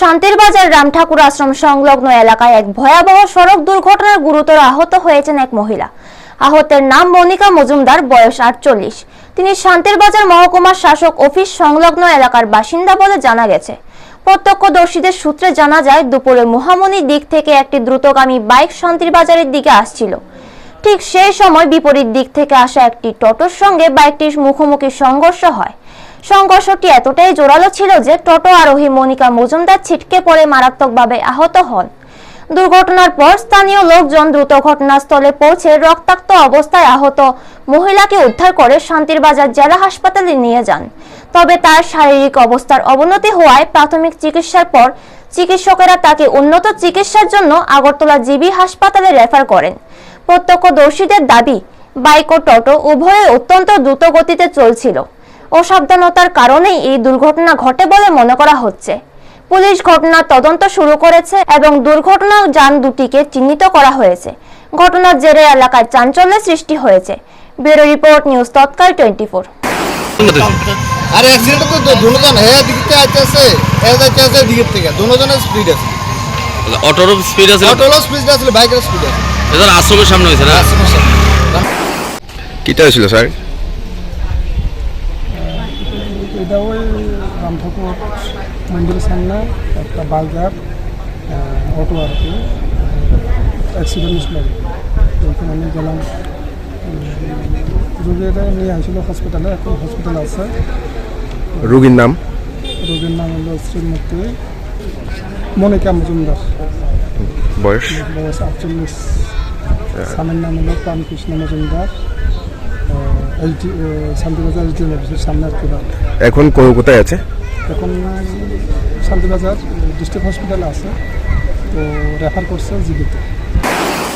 শান্তির বাজার রামঠাকুর আশ্রম সংলগ্ন এলাকায় এক ভয়াবহ সড়ক দুর্ঘটনায় গুরুতর আহত হয়েছেন এক মহিলা। আহতের নাম মনিকা মজুমদার, বয়স 48। তিনি শান্তির বাজার মহকুমার শাসক অফিস সংলগ্ন এলাকার বাসিন্দা বলে জানা গেছে। প্রত্যক্ষদর্শীদের সূত্রে জানা যায়, দুপুরে মহামনি দিক থেকে একটি দ্রুতগামী বাইক শান্তির বাজারের দিকে আসছিল। ঠিক সেই সময় বিপরীত দিক থেকে আসা একটি টোটোর সঙ্গে বাইকটির মুখোমুখি সংঘর্ষ হয়। সংঘর্ষটি এতটাই জোরালো ছিল যে টোটো আরোহী মনিকা মজুমদার ছিটকে পড়ে মারাত্মকভাবে আহত হন। দুর্ঘটনার পর স্থানীয় লোকজন দ্রুত ঘটনাস্থলে পৌঁছে রক্তাক্ত অবস্থায় আহত মহিলাকে উদ্ধার করে শান্তির বাজার জেলা হাসপাতালে নিয়ে যান। তবে তার শারীরিক অবস্থার অবনতি হওয়ায় প্রাথমিক চিকিৎসার পর চিকিৎসকেরা তাকে উন্নত চিকিৎসার জন্য আগরতলা জিবি হাসপাতালে রেফার করেন। প্রত্যক্ষদর্শীদের দাবি, বাইক ও টোটো উভয়ে অত্যন্ত দ্রুত গতিতে চলছিল। অসাবধানতার কারণেই এই দুর্ঘটনা ঘটে বলে মনে করা হচ্ছে। পুলিশ ঘটনার তদন্ত শুরু করেছে এবং দুর্ঘটনা যান দুটিকে চিহ্নিত করা হয়েছে। ঘটনার জেরে এলাকায় চাঞ্চল্যের সৃষ্টি হয়েছে। ব্যুরো রিপোর্ট, নিউজ তৎকাল 24। আরে অ্যাক্সিডেন্ট তো দুজন দিকে আইতেছে দিকে থেকে দুজনের স্পিড আছে। অটোর স্পিড আছে, স্পিড আছে, বাইকের স্পিড আছে। এদের আশ্রমের সামনে হয়েছে না? কিটা হয়েছিল স্যার? এটা ওই রামঠাকুর মন্দিরের সামনে একটা বাজার অটো আর কি অ্যাক্সিডেন্ট হয়েছিল। ওইখানে আমি গেলাম, রোগীটা নিয়ে আসছিল হসপিটালে, এখন হসপিটালে আছে। রোগীর নাম হলো শ্রীমতী মনিকা মজুমদার, বয়স 48। স্বামীর নাম হলো প্রাণকৃষ্ণ মজুমদার, শান্তিবাজার এসডিএম অফিসের সামনে আর কি। এখন কোথায় আছে? এখন শান্তিবাজার ডিস্ট্রিক্ট হসপিটালে আছে, তো রেফার করছে জিবিতে।